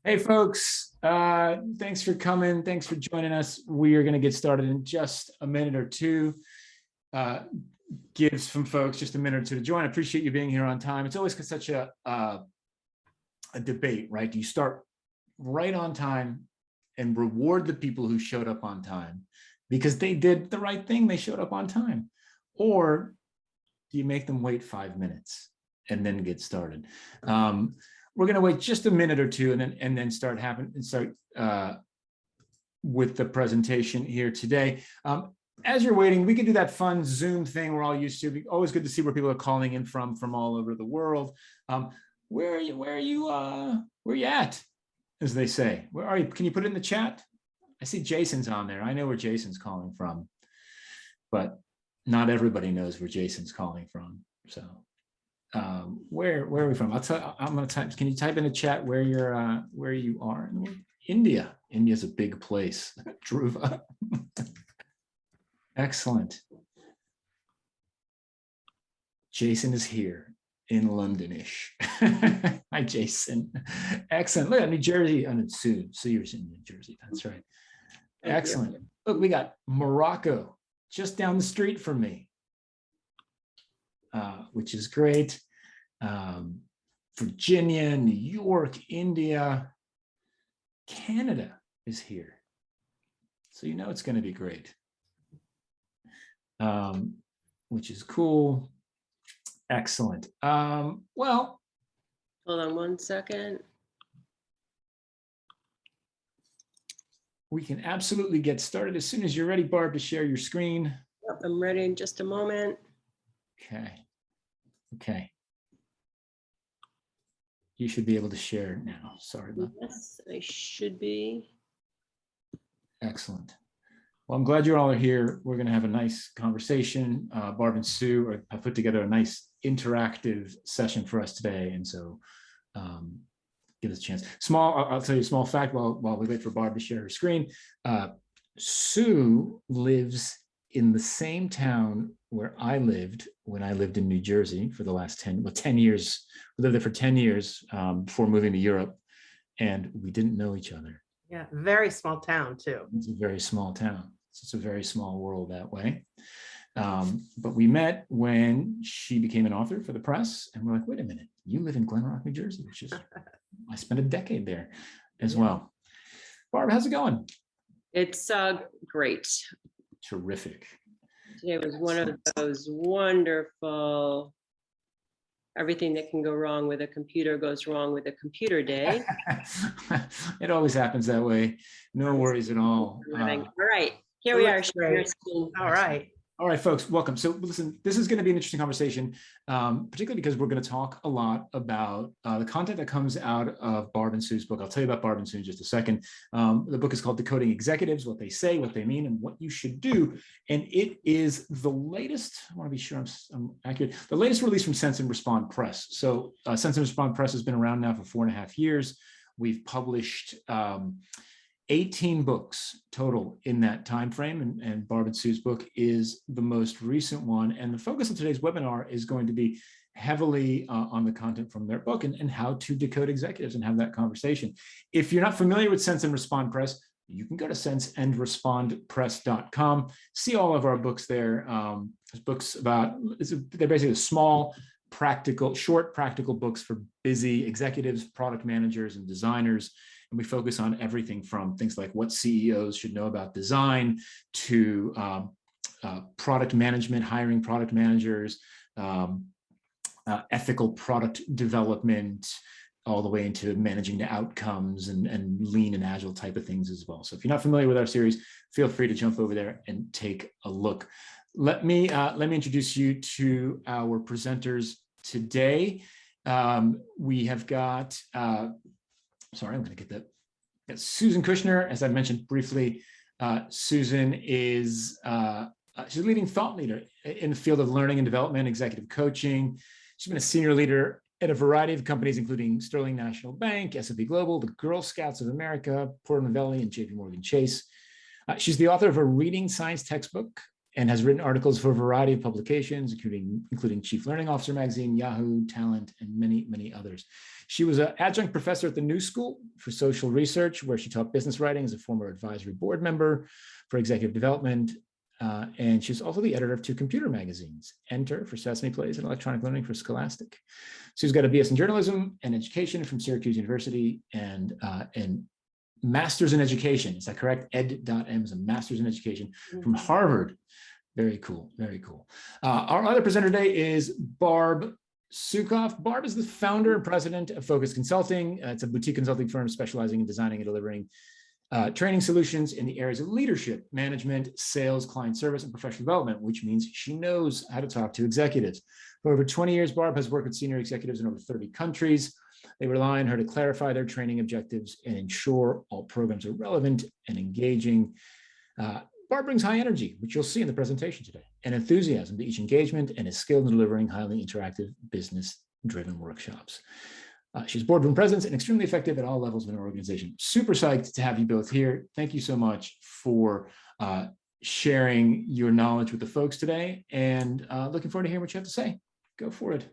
Hey, folks. Thanks for coming. Thanks for joining us. We are going to get started in just a minute or two. Give some folks just a minute or two to join. I appreciate you being here on time. It's always such a debate, right? Do you start right on time and reward the people who showed up on time because they did the right thing, they showed up on time? Or do you make them wait 5 minutes and then get started? We're going to wait just a minute or two and then start with the presentation here today. As you're waiting, we can do that fun Zoom thing we're all used to. Always good to see where people are calling in from all over the world. Where are you at, as they say? Where are you? Can you put it in the chat? I see Jason's on there. I know where Jason's calling from, but not everybody knows where Jason's calling from. So where are we from? I'm going to type. Can you type in the chat where you are? India. India's a big place. Dhruva. Excellent. Jason is here in Londonish. Hi, Jason. Excellent. Look at New Jersey. And Sue you're in New Jersey. That's right. Excellent. Look, we got Morocco just down the street from me, which is great. Virginia, New York, India, Canada is here. So you know it's going to be great, which is cool. Excellent. Well, hold on one second. We can absolutely get started as soon as you're ready, Barb, to share your screen. Yep, I'm ready in just a moment. Okay. You should be able to share now. Sorry about that. Yes, I should be. Excellent. Well, I'm glad you all are here. We're going to have a nice conversation. Barb and Sue have put together a nice interactive session for us today. And so give us a chance. I'll tell you a small fact while we wait for Barb to share her screen. Sue lives in the same town where I lived when I lived in New Jersey for the last 10 years. We lived there for 10 years before moving to Europe, and we didn't know each other. Yeah, very small town too. It's a very small town. It's a very small world that way. But we met when she became an author for the press, and we're like, wait a minute, you live in Glen Rock, New Jersey, which is, I spent a decade there as well. Barb, how's it going? It's great. Terrific. Today was one of those wonderful, everything that can go wrong with a computer goes wrong with a computer day. It always happens that way. No worries at all. All right, here we are. All right, folks, welcome. So listen, this is going to be an interesting conversation, particularly because we're going to talk a lot about the content that comes out of Barb and Sue's book. I'll tell you about Barb and Sue in just a second. The book is called Decoding Executives, What They Say, What They Mean, and What You Should Do. And it is the latest, I want to be sure I'm accurate, the latest release from Sense and Respond Press. So Sense and Respond Press has been around now for 4.5 years. We've published 18 books total in that time frame, and Barb and Sue's book is the most recent one. And the focus of today's webinar is going to be heavily on the content from their book and how to decode executives and have that conversation. If you're not familiar with Sense and Respond Press, you can go to senseandrespondpress.com, see all of our books there. There's books they're basically short practical books for busy executives, product managers, and designers. And we focus on everything from things like what CEOs should know about design to product management, hiring product managers, ethical product development, all the way into managing the outcomes and lean and agile type of things as well. So if you're not familiar with our series, feel free to jump over there and take a look. Let me introduce you to our presenters today. We have got sorry, I'm going to get that. Susan Kushnir, as I mentioned briefly. Susan is she's a leading thought leader in the field of learning and development, executive coaching. She's been a senior leader at a variety of companies, including Sterling National Bank, S&P Global, the Girl Scouts of America, Porter Novelli, and JP Morgan Chase. She's the author of a reading science textbook and has written articles for a variety of publications, including Chief Learning Officer Magazine, Yahoo, Talent, and many, many others. She was an adjunct professor at the New School for Social Research, where she taught business writing as a former advisory board member for executive development. And she's also the editor of 2 computer magazines, Enter for Sesame Plays and Electronic Learning for Scholastic. She's got a BS in journalism and education from Syracuse University and master's in education. Is that correct? Ed.M is a master's in education from Harvard. Very cool. Very cool. Our other presenter today is Barb Sucoff. Barb is the founder and president of Focus Consulting. It's a boutique consulting firm specializing in designing and delivering training solutions in the areas of leadership, management, sales, client service, and professional development, which means she knows how to talk to executives. For over 20 years, Barb has worked with senior executives in over 30 countries. They rely on her to clarify their training objectives and ensure all programs are relevant and engaging. Barb brings high energy, which you'll see in the presentation today, and enthusiasm to each engagement, and is skilled in delivering highly interactive, business-driven workshops. She's boardroom presence and extremely effective at all levels of an organization. Super psyched to have you both here. Thank you so much for sharing your knowledge with the folks today, and looking forward to hearing what you have to say. Go for it.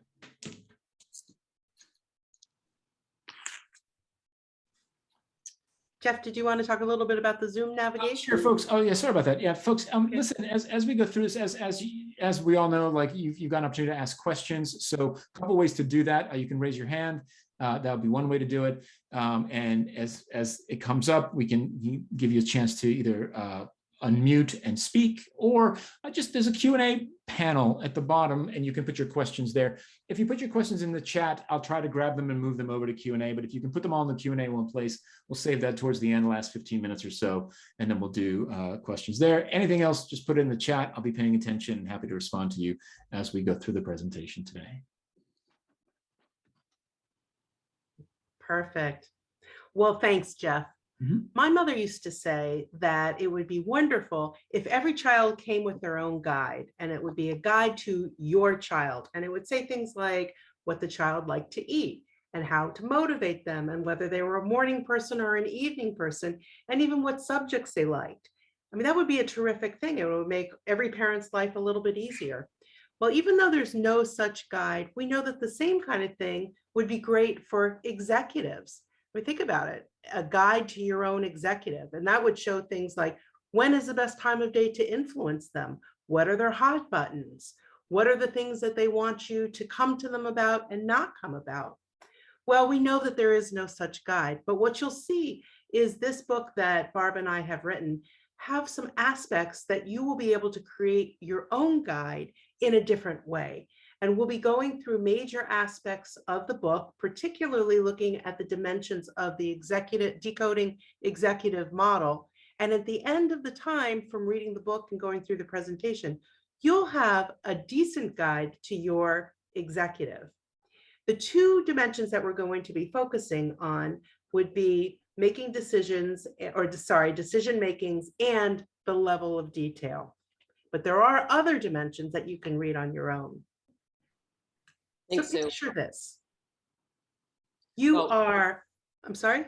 Jeff, did you want to talk a little bit about the Zoom navigation? Sure, folks. Oh, yeah, sorry about that. Yeah, folks, okay. Listen, as we go through this, as we all know, like you've got an opportunity to ask questions. So a couple ways to do that. You can raise your hand. That would be one way to do it. And as it comes up, we can give you a chance to either unmute and speak, or just there's a Q&A panel at the bottom, and you can put your questions there. If you put your questions in the chat, I'll try to grab them and move them over to Q&A, but if you can put them all in the Q&A one place, we'll save that towards the end, last 15 minutes or so, and then we'll do questions there. Anything else, just put it in the chat. I'll be paying attention and happy to respond to you as we go through the presentation today. Perfect. Well, thanks, Jeff. My mother used to say that it would be wonderful if every child came with their own guide, and it would be a guide to your child. And it would say things like what the child liked to eat and how to motivate them, and whether they were a morning person or an evening person, and even what subjects they liked. I mean, that would be a terrific thing. It would make every parent's life a little bit easier. Well, even though there's no such guide, we know that the same kind of thing would be great for executives. I mean, think about it, a guide to your own executive. And that would show things like, when is the best time of day to influence them? What are their hot buttons? What are the things that they want you to come to them about and not come about? Well, we know that there is no such guide, but what you'll see is this book that Barb and I have written have some aspects that you will be able to create your own guide in a different way. And we'll be going through major aspects of the book, particularly looking at the dimensions of the decoding executive model. And at the end of the time from reading the book and going through the presentation, you'll have a decent guide to your executive. The 2 dimensions that we're going to be focusing on would be making decisions, or decision makings, and the level of detail. But there are other dimensions that you can read on your own. Thanks, So picture this. You are, I'm sorry,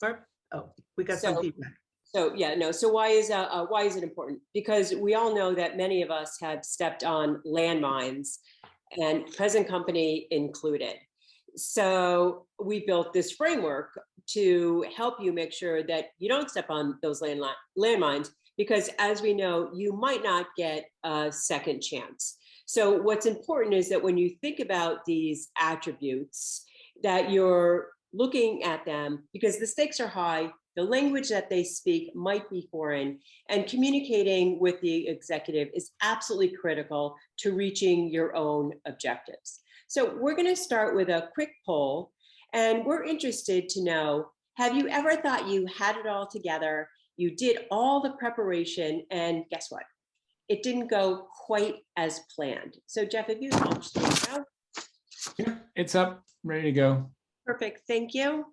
Barb? Oh, we got some feedback. So yeah, no, so why is it important? Because we all know that many of us have stepped on landmines, and present company included. So we built this framework to help you make sure that you don't step on those landmines, because as we know, you might not get a second chance. So what's important is that when you think about these attributes, that you're looking at them, because the stakes are high, the language that they speak might be foreign, and communicating with the executive is absolutely critical to reaching your own objectives. So we're going to start with a quick poll, and we're interested to know, have you ever thought you had it all together? You did all the preparation, and guess what? It didn't go quite as planned. So Jeff, if you launched it now. Yeah, it's up, ready to go. Perfect, thank you.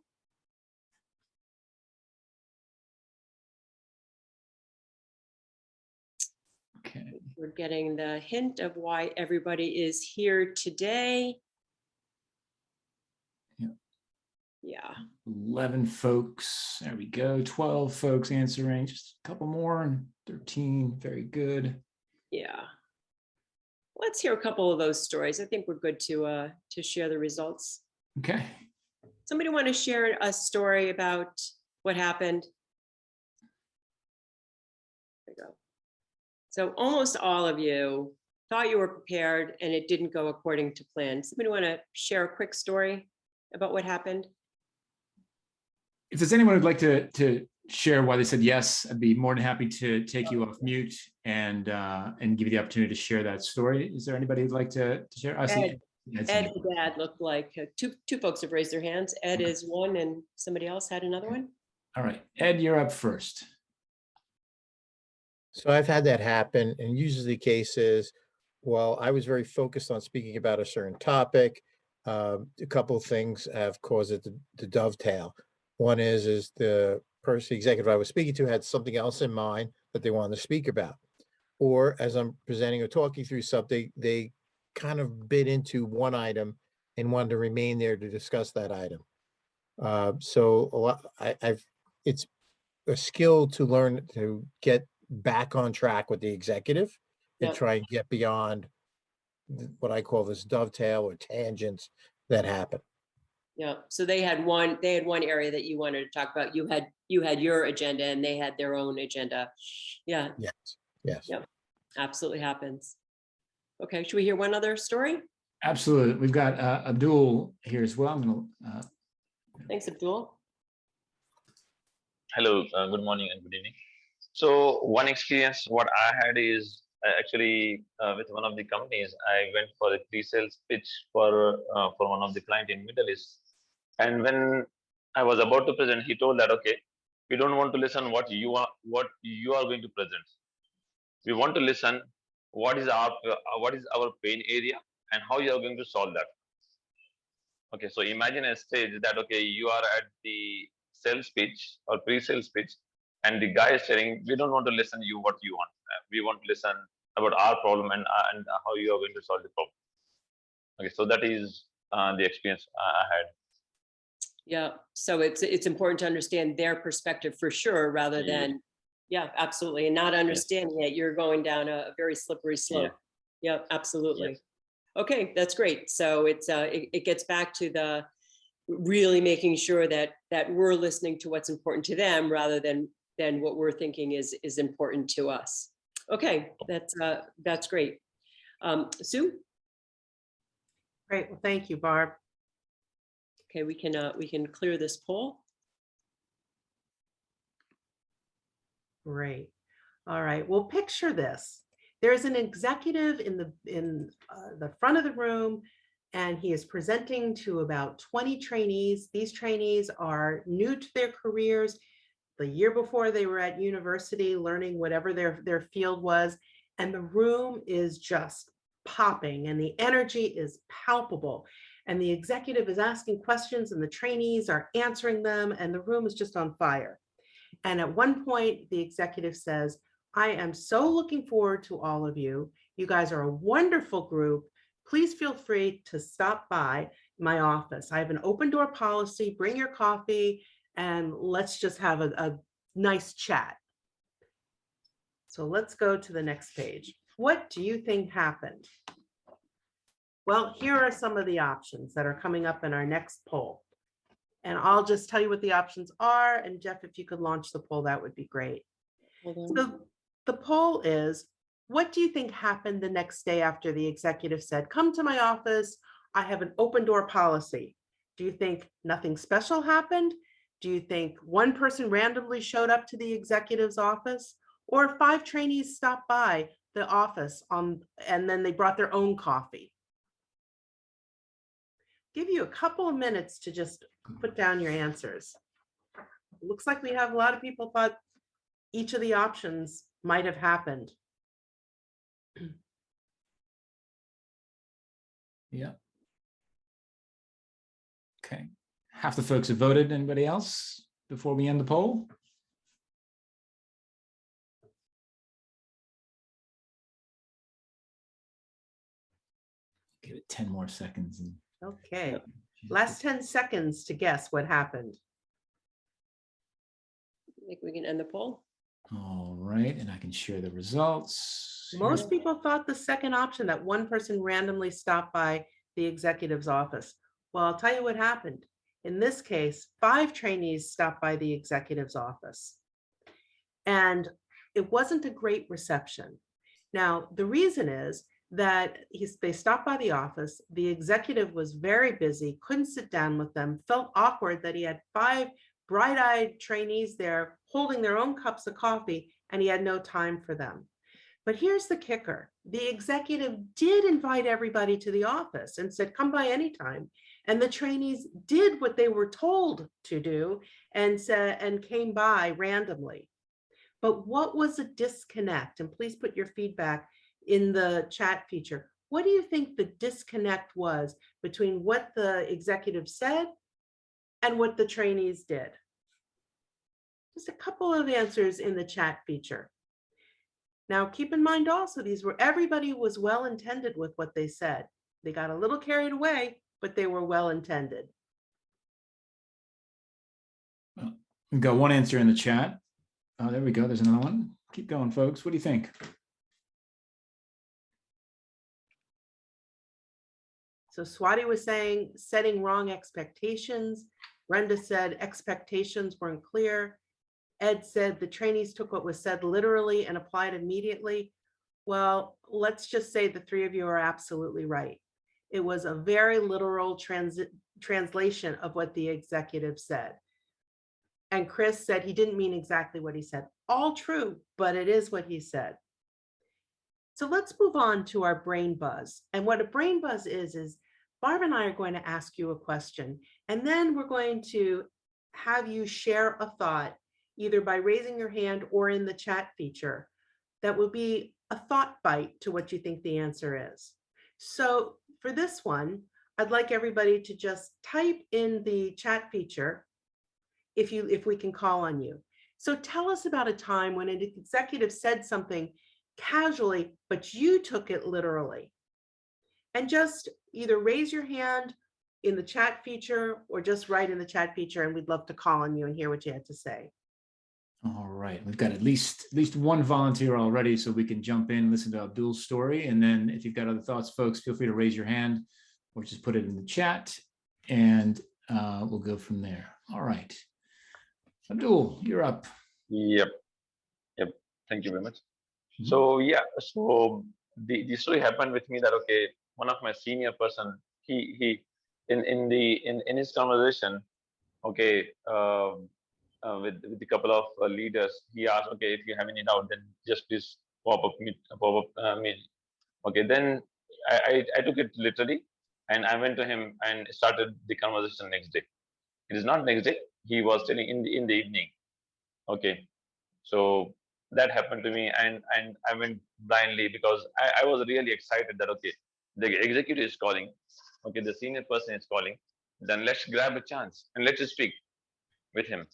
Okay. We're getting the hint of why everybody is here today. Yeah. Yeah. 11 folks. There we go. 12 folks answering. Just a couple more, and 13. Very good. Yeah. Let's hear a couple of those stories. I think we're good to share the results. Okay. Somebody want to share a story about what happened? There you go. So almost all of you thought you were prepared and it didn't go according to plan. Somebody want to share a quick story about what happened? If there's anyone who'd like to share why they said yes, I'd be more than happy to take you off mute and give you the opportunity to share that story. Is there anybody who'd like to share? I see Ed and Dad looked like two folks have raised their hands. Ed is one and somebody else had another one. All right, Ed, you're up first. So I've had that happen, and usually the case is, well, I was very focused on speaking about a certain topic. A couple of things have caused it to dovetail. One is the person, executive I was speaking to had something else in mind that they wanted to speak about. Or as I'm presenting or talking through something, they kind of bit into one item and wanted to remain there to discuss that item. So a lot, it's a skill to learn to get back on track with the executive and try and get beyond what I call this dovetail or tangents that happen. Yeah. So they had one area that you wanted to talk about. You had your agenda and they had their own agenda. Yeah. Yes. Yes. Yep. Absolutely happens. Okay. Should we hear one other story? Absolutely. We've got Abdul here as well. I'm gonna, Thanks, Abdul. Hello, good morning and good evening. So one experience what I had is actually with one of the companies, I went for a pre-sales pitch for one of the client in Middle East. And when I was about to present, he told that, okay, we don't want to listen what you are going to present. We want to listen what is our pain area and how you are going to solve that. Okay, so imagine a stage that, okay, you are at the sales pitch or pre-sales pitch, and the guy is saying, we don't want to listen you what you want. We want to listen about our problem and how you are going to solve the problem. Okay, so that is the experience I had. Yeah. So it's important to understand their perspective for sure, rather than, yeah, absolutely. And not understanding it, you're going down a very slippery slope. Yeah, absolutely. Yes. Okay, that's great. So it gets back to the really making sure that we're listening to what's important to them rather than what we're thinking is important to us. Okay, that's great. Sue? Great. Well, thank you, Barb. Okay, we can clear this poll. Great. All right. Well, picture this. There's an executive in the front of the room, and he is presenting to about 20 trainees. These trainees are new to their careers. The year before they were at university learning whatever their field was, and the room is just popping and the energy is palpable. And the executive is asking questions and the trainees are answering them and the room is just on fire. And at one point, the executive says, I am so looking forward to all of you. You guys are a wonderful group. Please feel free to stop by my office. I have an open door policy. Bring your coffee and let's just have a nice chat. So let's go to the next page. What do you think happened? Well, here are some of the options that are coming up in our next poll. And I'll just tell you what the options are. And Jeff, if you could launch the poll, that would be great. So the poll is, what do you think happened the next day after the executive said, come to my office, I have an open door policy? Do you think nothing special happened? Do you think one person randomly showed up to the executive's office, or 5 trainees stopped by the office and then they brought their own coffee? Give you a couple of minutes to just put down your answers. It looks like we have a lot of people thought each of the options might have happened. Yeah. Okay. Half the folks have voted. Anybody else before we end the poll? Give it 10 more seconds. Okay. Last 10 seconds to guess what happened. I think we can end the poll. All right. And I can share the results. Most people thought the second option, that one person randomly stopped by the executive's office. Well, I'll tell you what happened. In this case, 5 trainees stopped by the executive's office. And it wasn't a great reception. Now, the reason is that they stopped by the office. The executive was very busy, couldn't sit down with them, felt awkward that he had 5 bright-eyed trainees there holding their own cups of coffee, and he had no time for them. But here's the kicker. The executive did invite everybody to the office and said, come by anytime. And the trainees did what they were told to do and came by randomly. But what was a disconnect? And please put your feedback in the chat feature. What do you think the disconnect was between what the executive said and what the trainees did? Just a couple of answers in the chat feature. Now, keep in mind also, everybody was well intended with what they said. They got a little carried away, but they were well intended. Well, we've got one answer in the chat. Oh, there we go. There's another one. Keep going, folks. What do you think? So Swati was saying, setting wrong expectations. Brenda said expectations weren't clear. Ed said the trainees took what was said literally and applied immediately. Well, let's just say the 3 of you are absolutely right. It was a very literal translation of what the executive said. And Chris said he didn't mean exactly what he said. All true, but it is what he said. So let's move on to our brain buzz. And what a brain buzz is Barb and I are going to ask you a question, and then we're going to have you share a thought, either by raising your hand or in the chat feature, that will be a thought bite to what you think the answer is. So for this one, I'd like everybody to just type in the chat feature if we can call on you. So tell us about a time when an executive said something casually, but you took it literally. And just either raise your hand in the chat feature or just write in the chat feature, and we'd love to call on you and hear what you had to say. All right, we've got at least one volunteer already, so we can jump in, listen to Abdul's story. And then if you've got other thoughts, folks, feel free to raise your hand or just put it in the chat, and we'll go from there. All right. Abdul, you're up. Yep. Thank you very much. So yeah, so the story happened with me that, okay, one of my senior person, he in his conversation, okay, with a couple of leaders, he asked, okay, if you have any doubt, then just please pop up me. Okay, then I took it literally, and I went to him and started the conversation next day. It is not next day. He was telling in the evening. Okay, so that happened to me, and I went blindly because I was really excited that, okay, the executive is calling, okay, the senior person is calling, then let's grab a chance and let's speak with him.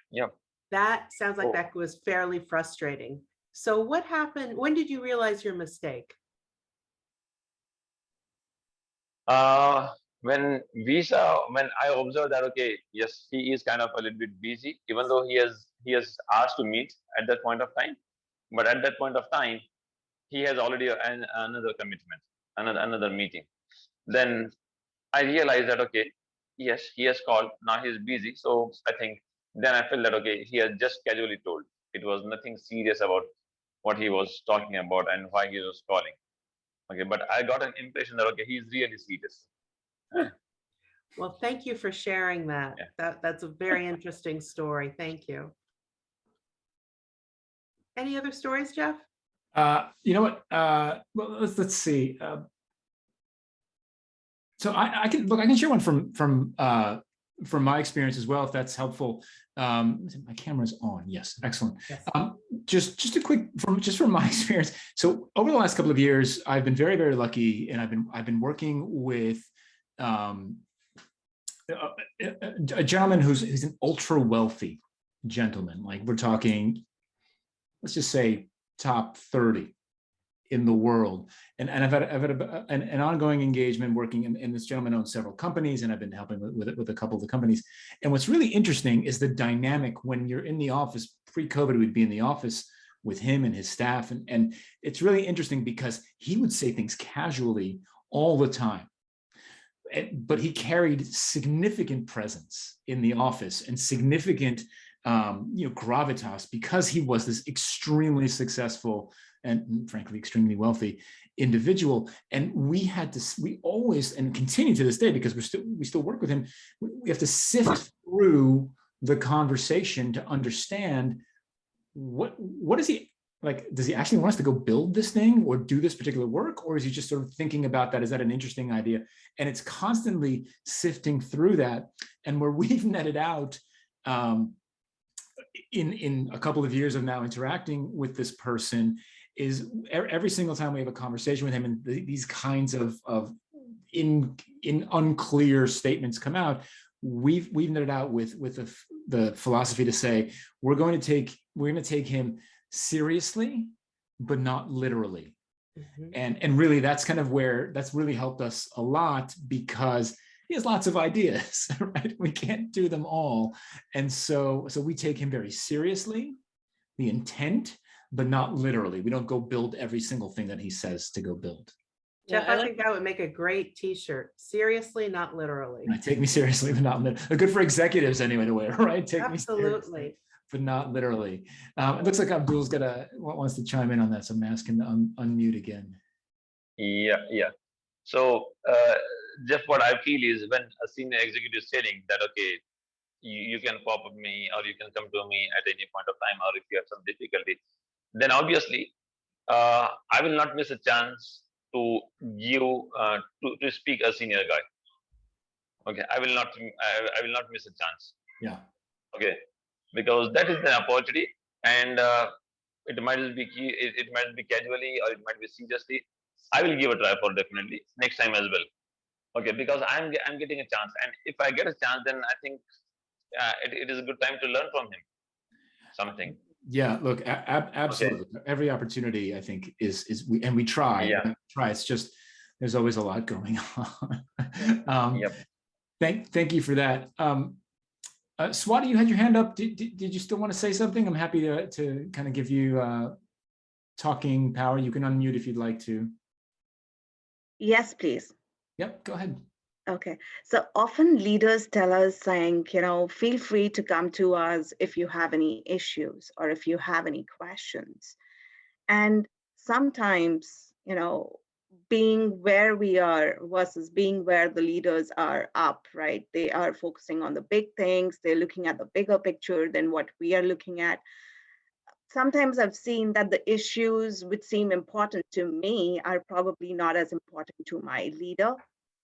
Yeah. That sounds like that was fairly frustrating. So what happened? When did you realize your mistake? When I observed that, okay, yes, he is kind of a little bit busy, even though he has asked to meet at that point of time, but at that point of time, he has already another commitment, another meeting. Then I realized that, okay, yes, he has called, now he's busy. So I think then I felt that, okay, he has just casually told. It was nothing serious about what he was talking about and why he was calling. Okay, but I got an impression that, okay, he's really serious. Well, thank you for sharing that. Yeah. That's a very interesting story. Thank you. Any other stories, Jeff? You know what? Well, let's see. So I can share one from my experience as well, if that's helpful. My camera's on. Yes, excellent. Yes. Just a quick from my experience. So over the last couple of years, I've been very, very lucky, and I've been working with a gentleman who's an ultra wealthy gentleman. Like, we're talking, let's just say top 30 in the world. And I've had an ongoing engagement working, and this gentleman owns several companies, and I've been helping with a couple of the companies. And what's really interesting is the dynamic when you're in the office. Pre-COVID, we'd be in the office with him and his staff. And it's really interesting because he would say things casually all the time. But he carried significant presence in the office and significant gravitas, because he was this extremely successful and frankly extremely wealthy individual. And we always, and continue to this day, because we still work with him, we have to sift through the conversation to understand what is he like. Does he actually want us to go build this thing or do this particular work, or is he just sort of thinking about that? Is that an interesting idea? And it's constantly sifting through that. And where we've netted out in a couple of years of now interacting with this person is every single time we have a conversation with him and these kinds of in unclear statements come out, we've netted out with the philosophy to say we're going to take him seriously, but not literally. Mm-hmm. And really that's kind of where that's really helped us a lot, because he has lots of ideas, right? We can't do them all. And so we take him very seriously, the intent, but not literally. We don't go build every single thing that he says to go build. Jeff, I think that would make a great t-shirt. Seriously, not literally. Right, take me seriously, but not literally. Good for executives anyway to wear, right? Take Absolutely. Me seriously, but not literally. It looks like Abdul's wants to chime in on that, so I'm asking to unmute again. Yeah. So, Jeff, what I feel is when a senior executive is saying that, okay, you can pop up me or you can come to me at any point of time, or if you have some difficulty, then obviously I will not miss a chance to give to speak a senior guy. Okay, I will not miss a chance. Yeah. Okay, because that is the opportunity, and it might be casually or it might be seriously. I will give a try for definitely next time as well. Okay, because I'm getting a chance, and if I get a chance, then I think it is a good time to learn from him something. Yeah, look, absolutely. Okay. Every opportunity, I think, we try. Yeah. It's just there's always a lot going on. Yep. Thank you for that. Swati, you had your hand up. Did you still want to say something? I'm happy to kind of give you talking power. You can unmute if you'd like to. Yes, please. Yep, go ahead. Okay, so often leaders tell us saying, feel free to come to us if you have any issues or if you have any questions. And sometimes, being where we are versus being where the leaders are up, right? They are focusing on the big things. They're looking at the bigger picture than what we are looking at. Sometimes I've seen that the issues which seem important to me are probably not as important to my leader.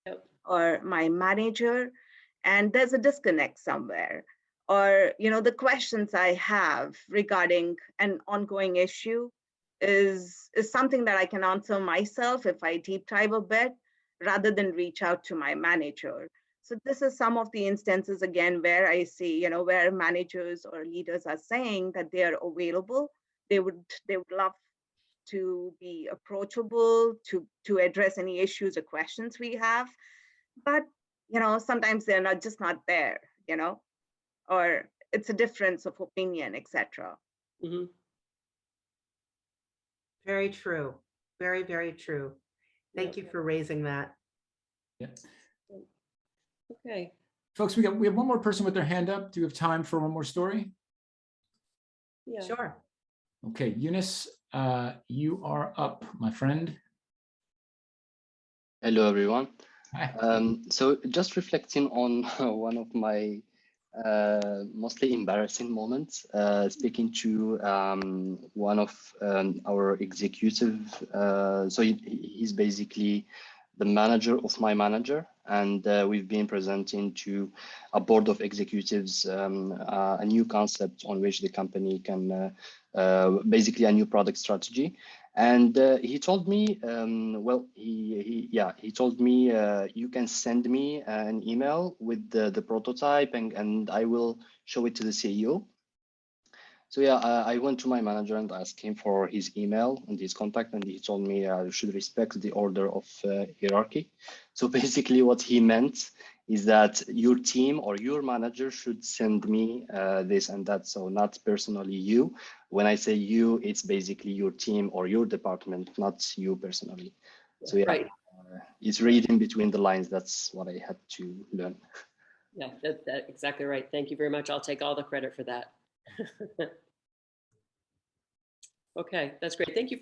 Yep. Or my manager, and there's a disconnect somewhere. Or, the questions I have regarding an ongoing issue is something that I can answer myself if I deep dive a bit, rather than reach out to my manager. So this is some of the instances, again, where I see, where managers or leaders are saying that they are available. They would love to be approachable, to address any issues or questions we have. But, sometimes they're not there, or it's a difference of opinion, etc. Mm-hmm. Very true. Very, very true. Thank you for raising that. Yeah. Okay. Folks, we have one more person with their hand up. Do you have time for one more story? Yeah. Sure. Okay, Eunice, you are up, my friend. Hello, everyone. Hi. So just reflecting on one of my mostly embarrassing moments, speaking to one of our executive. So he's basically the manager of my manager, and we've been presenting to a board of executives a new concept on which the company can basically a new product strategy. And he told me, he told me you can send me an email with the prototype, and I will show it to the CEO. So yeah, I went to my manager and asked him for his email and his contact, and he told me I should respect the order of hierarchy. So basically what he meant is that your team or your manager should send me this and that. So not personally you. When I say you, it's basically your team or your department, not you personally. So yeah, Right. it's reading between the lines. That's what I had to learn. Yeah, that's exactly right. Thank you very much. I'll take all the credit for that. Okay, that's great. Thank you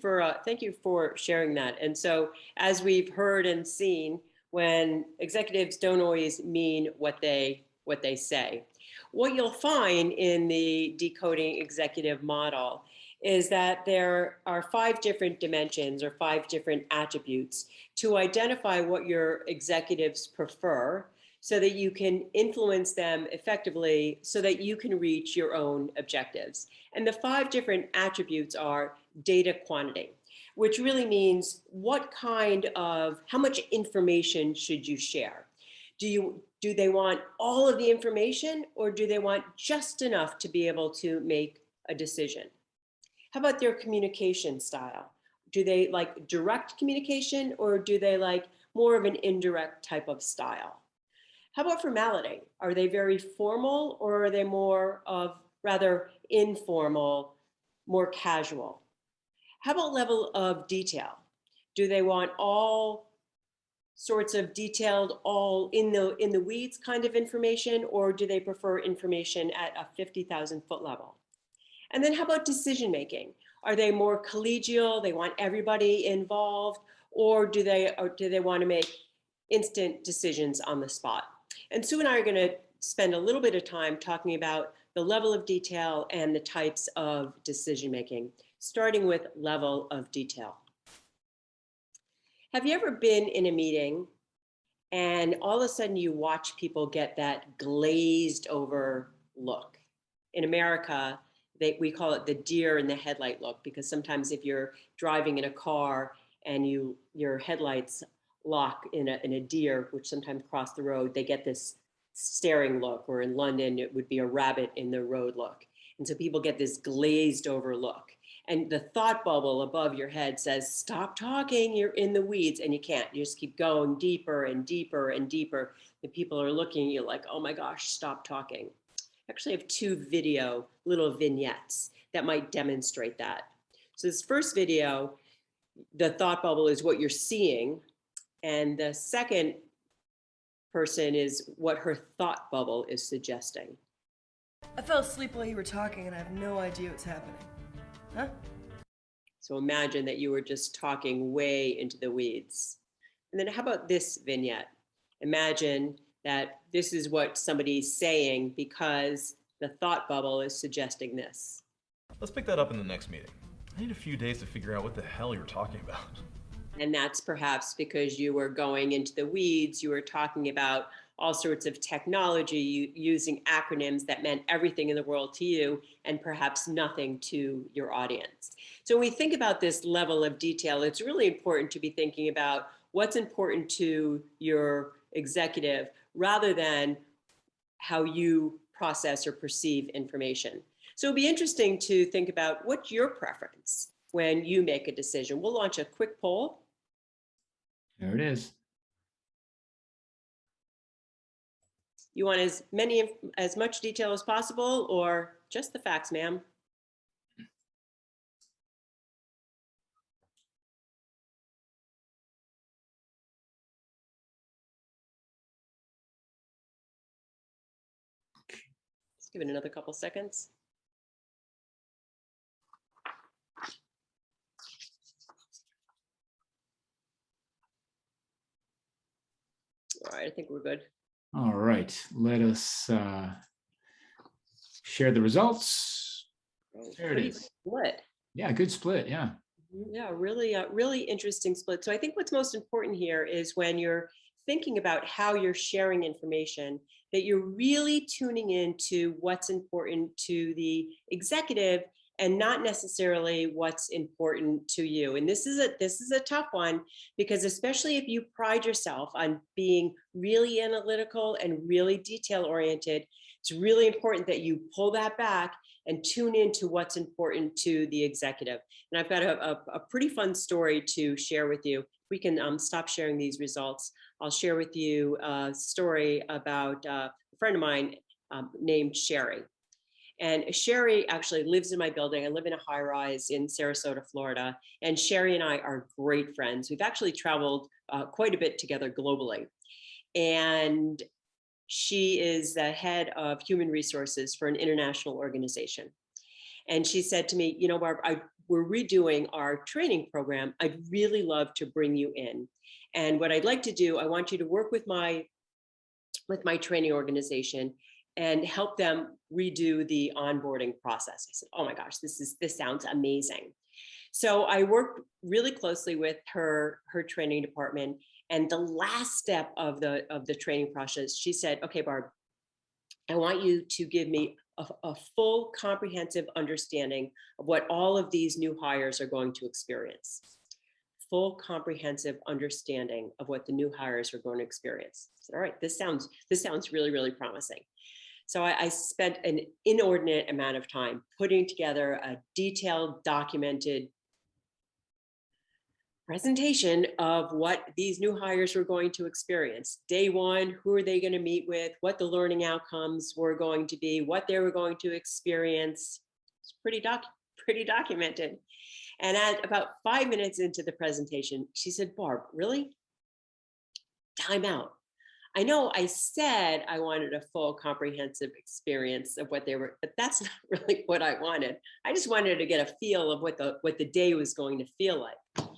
for sharing that. And so, as we've heard and seen, when executives don't always mean what they say, what you'll find in the decoding executive model is that there are 5 different dimensions or 5 different attributes to identify what your executives prefer, so that you can influence them effectively, so that you can reach your own objectives. And the 5 different attributes are data quantity, which really means how much information should you share? Do they want all of the information, or do they want just enough to be able to make a decision? How about their communication style? Do they like direct communication, or do they like more of an indirect type of style? How about formality? Are they very formal, or are they more of rather informal, more casual? How about level of detail? Do they want all sorts of detailed, all in the weeds kind of information, or do they prefer information at a 50,000 foot level? And then how about decision making? Are they more collegial? They want everybody involved, or do they want to make instant decisions on the spot? And Sue and I are going to spend a little bit of time talking about the level of detail and the types of decision making, starting with level of detail. Have you ever been in a meeting and all of a sudden you watch people get that glazed over look? In America, we call it the deer in the headlight look, because sometimes if you're driving in a car and your headlights lock in a deer, which sometimes cross the road, they get this staring look, or in London, it would be a rabbit in the road look. And so people get this glazed over look. And the thought bubble above your head says, stop talking, you're in the weeds, and you can't. You just keep going deeper and deeper and deeper. The people are looking at you like, oh my gosh, stop talking. Actually, I have 2 little vignettes that might demonstrate that. So this first video, the thought bubble is what you're seeing, and the second person is what her thought bubble is suggesting. I fell asleep while you were talking and I have no idea what's happening. Huh? So imagine that you were just talking way into the weeds. And then how about this vignette? Imagine that this is what somebody's saying because the thought bubble is suggesting this. Let's pick that up in the next meeting. I need a few days to figure out what the hell you were talking about. And that's perhaps because you were going into the weeds, you were talking about all sorts of technology, using acronyms that meant everything in the world to you and perhaps nothing to your audience. So when we think about this level of detail, it's really important to be thinking about what's important to your executive rather than how you process or perceive information. So it'd be interesting to think about what's your preference when you make a decision. We'll launch a quick poll. There it is. You want as much detail as possible, or just the facts, ma'am? Let's give it another couple seconds. All right, I think we're good. All right, let us share the results. There it is. Split. Yeah, good split. Yeah. Yeah, really interesting split. So I think what's most important here is when you're thinking about how you're sharing information, that you're really tuning into what's important to the executive and not necessarily what's important to you. And this is a tough one, because especially if you pride yourself on being really analytical and really detail oriented, it's really important that you pull that back and tune into what's important to the executive. And I've got a pretty fun story to share with you. we can stop sharing these results, I'll share with you a story about a friend of mine named Sherry. And Sherry actually lives in my building. I live in a high rise in Sarasota, Florida. And Sherry and I are great friends. We've actually traveled quite a bit together globally. And she is the head of human resources for an international organization. And she said to me, you know, Barb, we're redoing our training program. I'd really love to bring you in. And what I'd like to do, I want you to work with my training organization and help them redo the onboarding process. I said, oh my gosh, this sounds amazing. So I worked really closely with her training department. And the last step of the training process, she said, okay, Barb, I want you to give me a full comprehensive understanding of what all of these new hires are going to experience. Full comprehensive understanding of what the new hires are going to experience. I said, all right, this sounds really, really promising. So I spent an inordinate amount of time putting together a detailed, documented presentation of what these new hires were going to experience. Day one, who are they going to meet with, what the learning outcomes were going to be, what they were going to experience. It's pretty documented. And at about 5 minutes into the presentation, she said, Barb, really? Time out. I know I said I wanted a full comprehensive experience of what they were, but that's not really what I wanted. I just wanted to get a feel of what the day was going to feel like.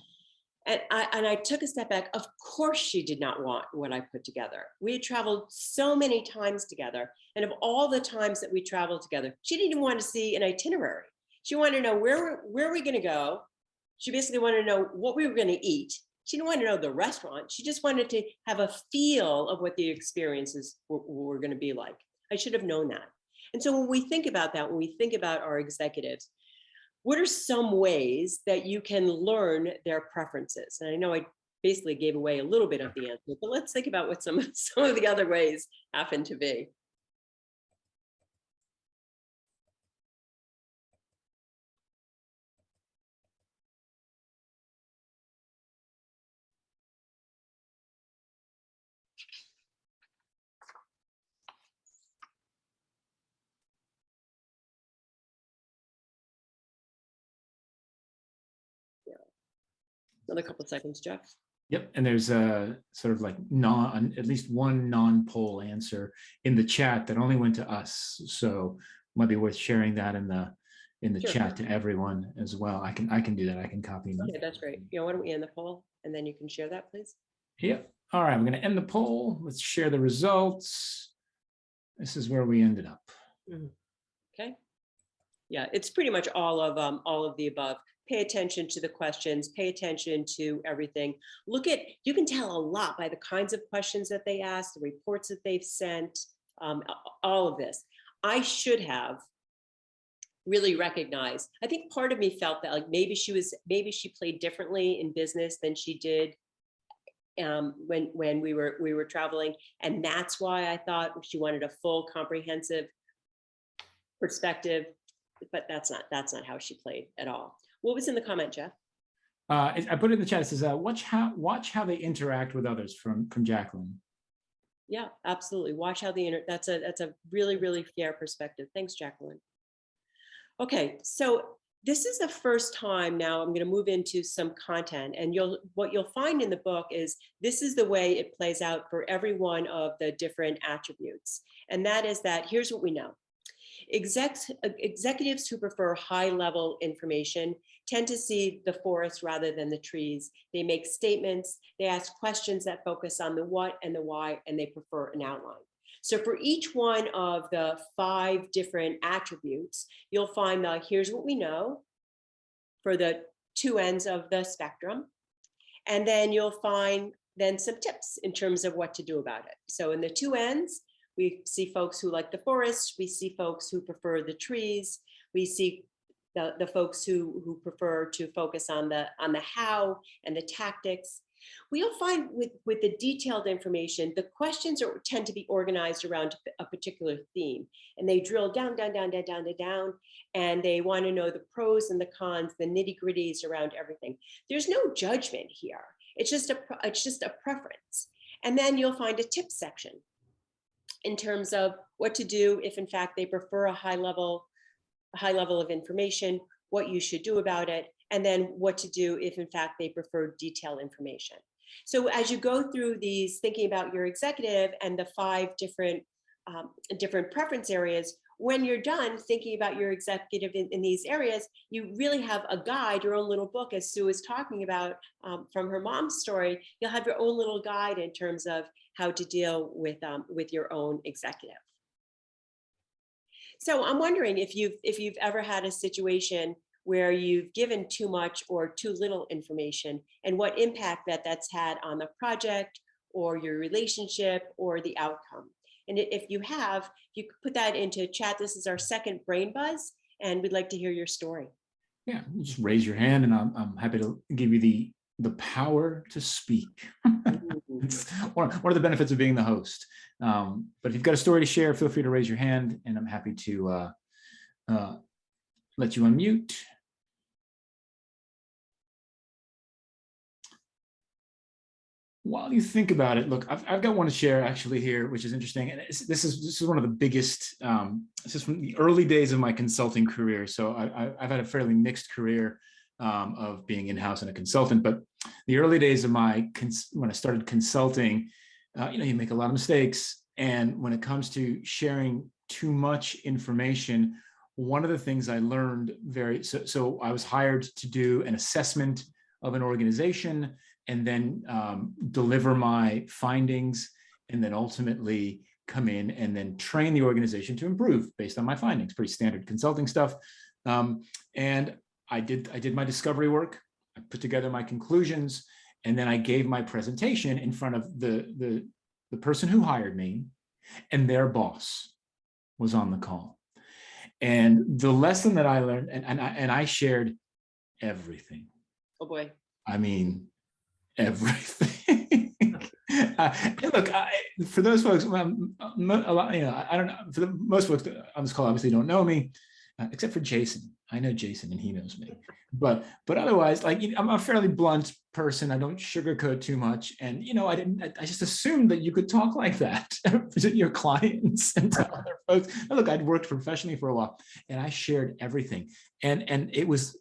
And I took a step back. Of course, she did not want what I put together. We had traveled so many times together. And of all the times that we traveled together, she didn't even want to see an itinerary. She wanted to know where are we going to go. She basically wanted to know what we were going to eat. She didn't want to know the restaurant. She just wanted to have a feel of what the experiences were going to be like. I should have known that. And so when we think about that, when we think about our executives, what are some ways that you can learn their preferences? And I know I basically gave away a little bit of the answer, but let's think about what some of the other ways happen to be. Another couple of seconds, Jeff. Yep, and there's a sort of like at least one non-poll answer in the chat that only went to us. So it might be worth sharing that in the sure. Chat to everyone as well. I can do that. I can copy. Okay, that's great. You know, why don't we end the poll and then you can share that, please? Yep. All right, I'm going to end the poll. Let's share the results. This is where we ended up. Okay. Yeah, it's pretty much all of the above. Pay attention to the questions, pay attention to everything. You can tell a lot by the kinds of questions that they ask, the reports that they've sent, all of this. I should have really recognized. I think part of me felt that like maybe she played differently in business than she did when we were traveling. And that's why I thought she wanted a full comprehensive perspective, but that's not how she played at all. What was in the comment, Jeff? I put it in the chat. It says, watch how they interact with others from Jacqueline. Yeah, absolutely. Watch how that's a really, really fair perspective. Thanks, Jacqueline. Okay, so this is the first time now I'm going to move into some content, and what you'll find in the book is this is the way it plays out for every one of the different attributes. And that is that here's what we know. Executives who prefer high-level information tend to see the forest rather than the trees. They make statements, they ask questions that focus on the what and the why, and they prefer an outline. So for each one of the 5 different attributes, you'll find that here's what we know for the 2 ends of the spectrum. And then you'll find then some tips in terms of what to do about it. So in the 2 ends, we see folks who like the forest. We see folks who prefer the trees. We see the folks who prefer to focus on the how and the tactics. We'll find with the detailed information, the questions tend to be organized around a particular theme, and they drill down, and they want to know the pros and the cons, the nitty-gritties around everything. There's no judgment here. It's just a preference. And then you'll find a tip section in terms of what to do if in fact they prefer a high level of information, what you should do about it, and then what to do if in fact they prefer detailed information. So as you go through these, thinking about your executive and the 5 different preference areas, when you're done thinking about your executive in these areas, you really have a guide, your own little book, as Sue is talking about from her mom's story. You'll have your own little guide in terms of how to deal with your own executive. So I'm wondering if you've ever had a situation where you've given too much or too little information, and what impact that's had on the project or your relationship or the outcome. And if you have, you could put that into chat. This is our second Brainbuzz, and we'd like to hear your story. Yeah, just raise your hand, and I'm happy to give you the power to speak. It's one of the benefits of being the host. But if you've got a story to share, feel free to raise your hand, and I'm happy to let you unmute. While you think about it, look, I've got one to share actually here, which is interesting. And this is one of the biggest, this is from the early days of my consulting career. So I've had a fairly mixed career of being in-house and a consultant, but the early days of when I started consulting, you make a lot of mistakes. And when it comes to sharing too much information, one of the things I learned so I was hired to do an assessment of an organization and then deliver my findings, and then ultimately come in and then train the organization to improve based on my findings. Pretty standard consulting stuff. And I did my discovery work. I put together my conclusions, and then I gave my presentation in front of the person who hired me, and their boss was on the call. And the lesson that I learned, and I shared everything. Oh boy. I mean, everything. Look, for those folks, a lot, I don't know. For most folks on this call, obviously don't know me, except for Jason. I know Jason, and he knows me. But otherwise, I'm a fairly blunt person. I don't sugarcoat too much, and I just assumed that you could talk like that to your clients and to other folks. And look, I'd worked professionally for a while, and I shared everything, and it was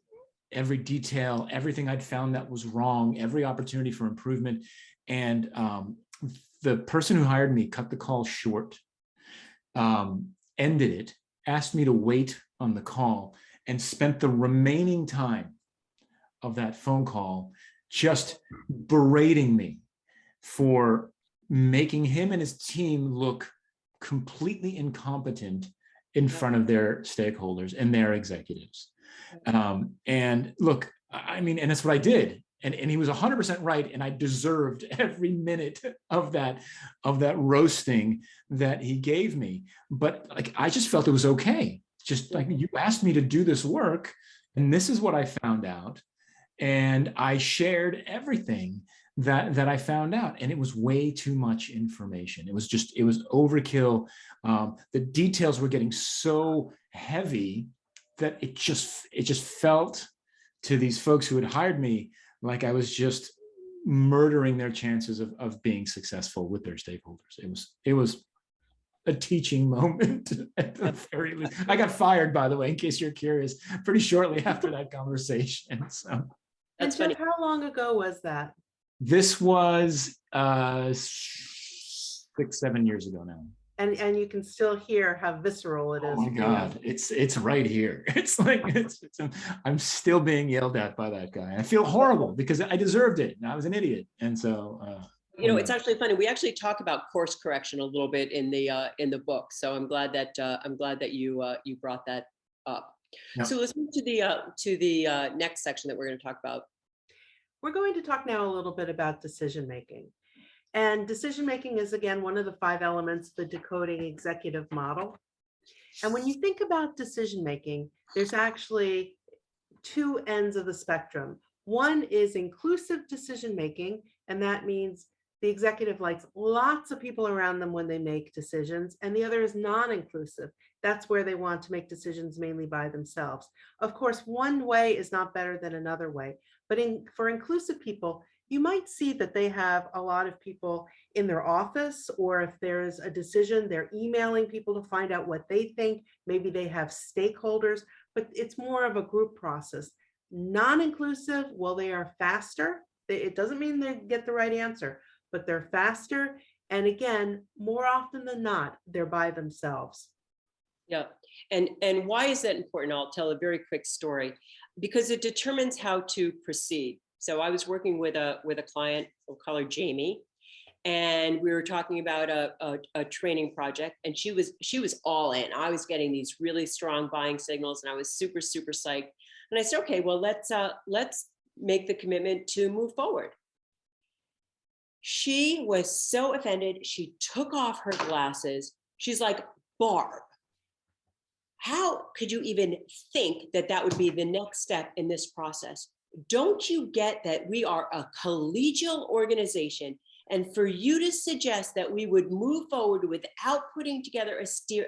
every detail, everything I'd found that was wrong, every opportunity for improvement. And the person who hired me cut the call short, ended it, asked me to wait on the call, and spent the remaining time of that phone call just berating me for making him and his team look completely incompetent in front of their stakeholders and their executives. And look, I mean, and that's what I did. And he was 100% right. And I deserved every minute of that roasting that he gave me. But I just felt it was okay. Just you asked me to do this work, and this is what I found out. And I shared everything that I found out. And it was way too much information. It was overkill. The details were getting so heavy that it just felt to these folks who had hired me like I was just murdering their chances of being successful with their stakeholders. It was a teaching moment at the very least. I got fired, by the way, in case you're curious, pretty shortly after that conversation. So that's funny. How long ago was that? This was 6-7 years ago now. And you can still hear how visceral it is. Oh my God, it's right here. It's I'm still being yelled at by that guy. I feel horrible because I deserved it, and I was an idiot. And so, it's actually funny. We actually talk about course correction a little bit in the book. So I'm glad that you brought that up. Yep. So let's move to the next section that we're going to talk about. We're going to talk now a little bit about decision making. And decision making is, again, one of the 5 elements of the Decoding Executive Model. And when you think about decision making, there's actually 2 ends of the spectrum. One is inclusive decision making, and that means the executive likes lots of people around them when they make decisions. And the other is non-inclusive. That's where they want to make decisions mainly by themselves. Of course, one way is not better than another way, but for inclusive people, you might see that they have a lot of people in their office, or if there's a decision, they're emailing people to find out what they think. Maybe they have stakeholders, but it's more of a group process. Non-inclusive, well, they are faster. It doesn't mean they get the right answer, but they're faster. And again, more often than not, they're by themselves. Yeah. And why is that important? I'll tell a very quick story, because it determines how to proceed. So I was working with a client, we'll call her Jamie, and we were talking about a training project, and she was all in. I was getting these really strong buying signals, and I was super, super psyched. And I said, okay, well, let's make the commitment to move forward. She was so offended. She took off her glasses. She's like, Barb, how could you even think that that would be the next step in this process? Don't you get that we are a collegial organization? And for you to suggest that we would move forward without putting together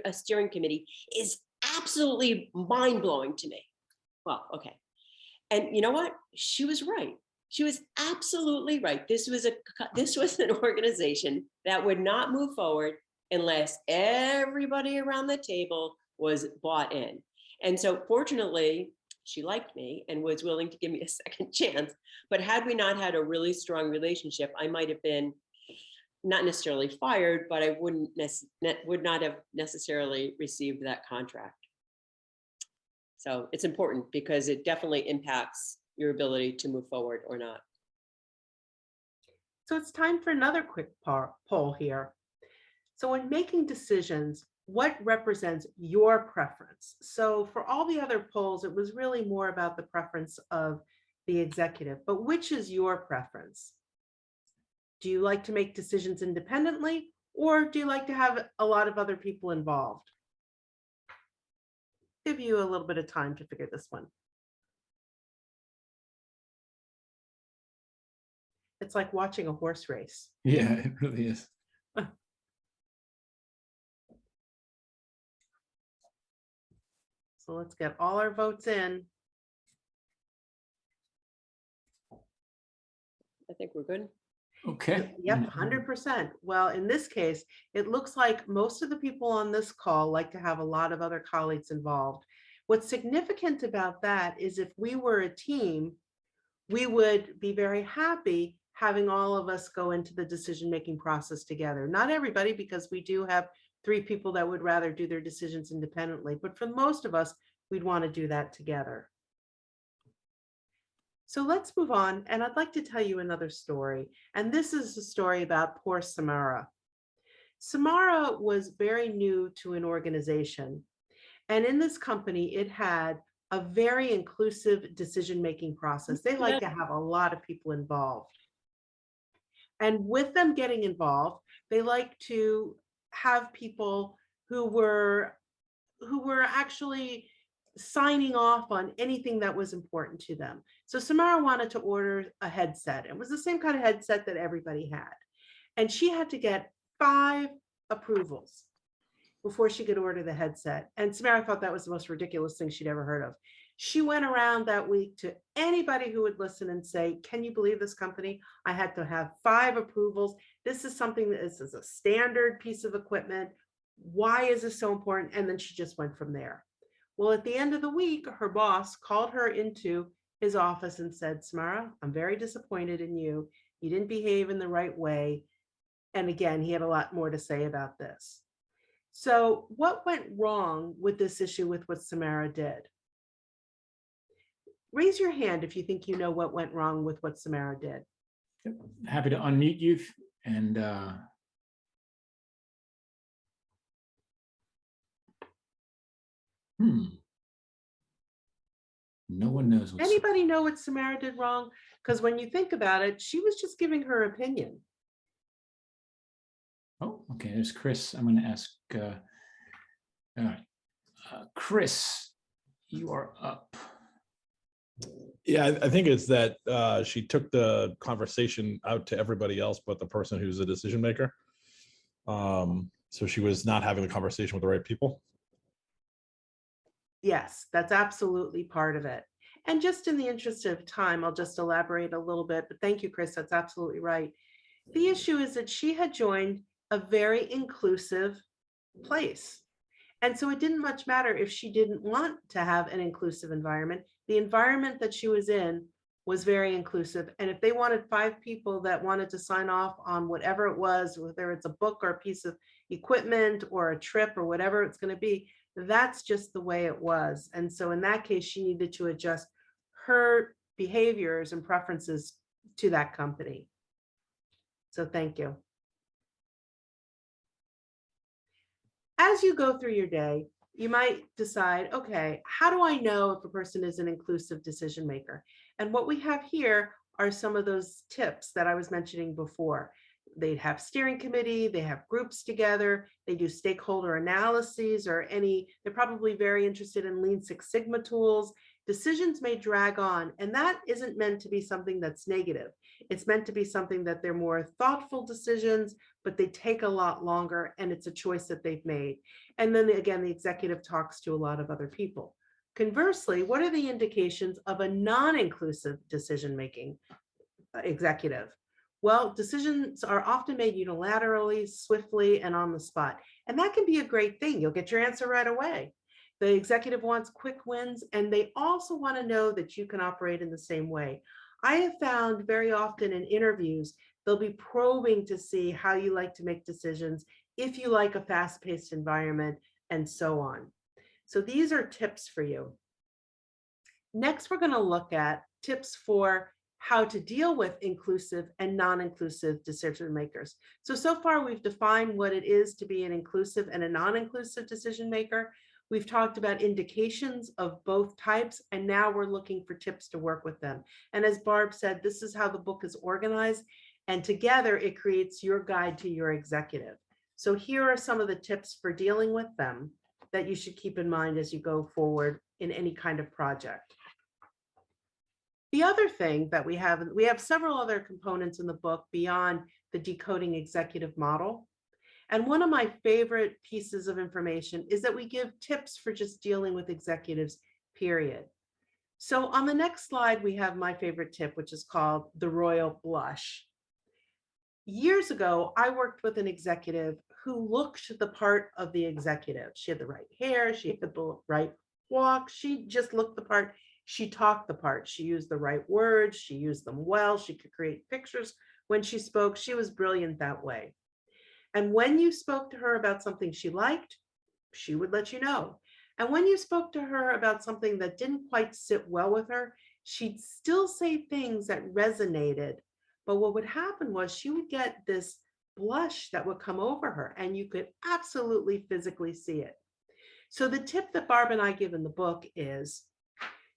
a steering committee is absolutely mind-blowing to me. Well, okay. And you know what? She was right. She was absolutely right. This was an organization that would not move forward unless everybody around the table was bought in. And so fortunately, she liked me and was willing to give me a second chance. But had we not had a really strong relationship, I might have been not necessarily fired, but I would not have necessarily received that contract. So it's important because it definitely impacts your ability to move forward or not. So it's time for another quick poll here. So when making decisions, what represents your preference? So for all the other polls, it was really more about the preference of the executive, but which is your preference? Do you like to make decisions independently, or do you like to have a lot of other people involved? Give you a little bit of time to figure this one. It's like watching a horse race. Yeah, it really is. So let's get all our votes in. I think we're good. Okay. Yep, 100%. Well, in this case, it looks like most of the people on this call like to have a lot of other colleagues involved. What's significant about that is if we were a team, we would be very happy having all of us go into the decision-making process together. Not everybody, because we do have 3 people that would rather do their decisions independently, but for most of us, we'd want to do that together. So let's move on, and I'd like to tell you another story. And this is a story about poor Samara. Samara was very new to an organization. And in this company, it had a very inclusive decision-making process. They like to have a lot of people involved. And with them getting involved, they like to have people who were actually signing off on anything that was important to them. So Samara wanted to order a headset. It was the same kind of headset that everybody had. And she had to get 5 approvals before she could order the headset. And Samara thought that was the most ridiculous thing she'd ever heard of. She went around that week to anybody who would listen and say, can you believe this company? I had to have 5 approvals. This is something that is a standard piece of equipment. Why is this so important? And then she just went from there. Well, at the end of the week, her boss called her into his office and said, Samara, I'm very disappointed in you. You didn't behave in the right way. And again, he had a lot more to say about this. So what went wrong with this issue with what Samara did? Raise your hand if you think you know what went wrong with what Samara did. Happy to unmute you and no one knows. Anybody know what Samara did wrong? Because when you think about it, she was just giving her opinion. Oh, okay. There's Chris. I'm going to ask. All right, Chris, you are up. Yeah, I think it's that she took the conversation out to everybody else but the person who's the decision maker. So she was not having the conversation with the right people. Yes, that's absolutely part of it. And just in the interest of time, I'll just elaborate a little bit, but thank you, Chris, that's absolutely right. The issue is that she had joined a very inclusive place. And so it didn't much matter if she didn't want to have an inclusive environment. The environment that she was in was very inclusive. And if they wanted 5 people that wanted to sign off on whatever it was, whether it's a book or a piece of equipment or a trip or whatever it's going to be, that's just the way it was. And so in that case, she needed to adjust her behaviors and preferences to that company. So thank you. As you go through your day, you might decide, okay, how do I know if a person is an inclusive decision maker? And what we have here are some of those tips that I was mentioning before. They'd have steering committee, they have groups together, they do stakeholder analyses or they're probably very interested in Lean Six Sigma tools. Decisions may drag on, and that isn't meant to be something that's negative. It's meant to be something that they're more thoughtful decisions, but they take a lot longer, and it's a choice that they've made. And then again, the executive talks to a lot of other people. Conversely, what are the indications of a non-inclusive decision-making executive? Well, decisions are often made unilaterally, swiftly, and on the spot. And that can be a great thing. You'll get your answer right away. The executive wants quick wins, and they also want to know that you can operate in the same way. I have found very often in interviews, they'll be probing to see how you like to make decisions, if you like a fast-paced environment, and so on. So these are tips for you. Next, we're going to look at tips for how to deal with inclusive and non-inclusive decision makers. So far we've defined what it is to be an inclusive and a non-inclusive decision maker. We've talked about indications of both types, and now we're looking for tips to work with them. And as Barb said, this is how the book is organized, and together it creates your guide to your executive. So here are some of the tips for dealing with them that you should keep in mind as you go forward in any kind of project. The other thing that we have several other components in the book beyond the Decoding Executive Model. And one of my favorite pieces of information is that we give tips for just dealing with executives, period. So on the next slide, we have my favorite tip, which is called the royal blush. Years ago, I worked with an executive who looked the part of the executive. She had the right hair, she had the right walk, she just looked the part. She talked the part. She used the right words. She used them well. She could create pictures when she spoke. She was brilliant that way. And when you spoke to her about something she liked, she would let you know. And when you spoke to her about something that didn't quite sit well with her, she'd still say things that resonated. But what would happen was she would get this blush that would come over her, and you could absolutely physically see it. So the tip that Barb and I give in the book is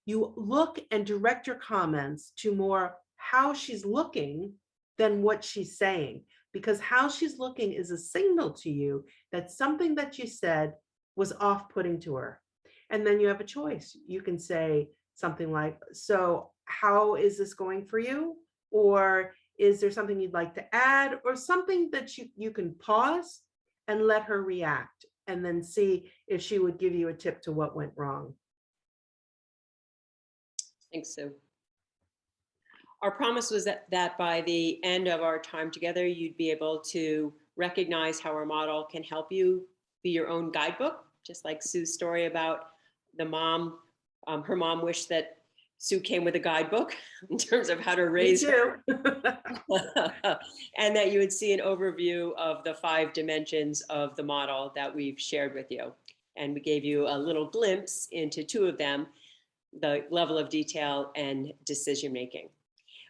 you look and direct your comments to more how she's looking than what she's saying, because how she's looking is a signal to you that something that you said was off-putting to her. And then you have a choice. You can say something like, so how is this going for you? Or is there something you'd like to add? Or something that you can pause and let her react, and then see if she would give you a tip to what went wrong. Thanks, Sue. Our promise was that by the end of our time together, you'd be able to recognize how our model can help you be your own guidebook, just like Sue's story about the mom. Her mom wished that Sue came with a guidebook in terms of how to raise her. And that you would see an overview of the 5 dimensions of the model that we've shared with you. And we gave you a little glimpse into 2 of them, the level of detail and decision-making.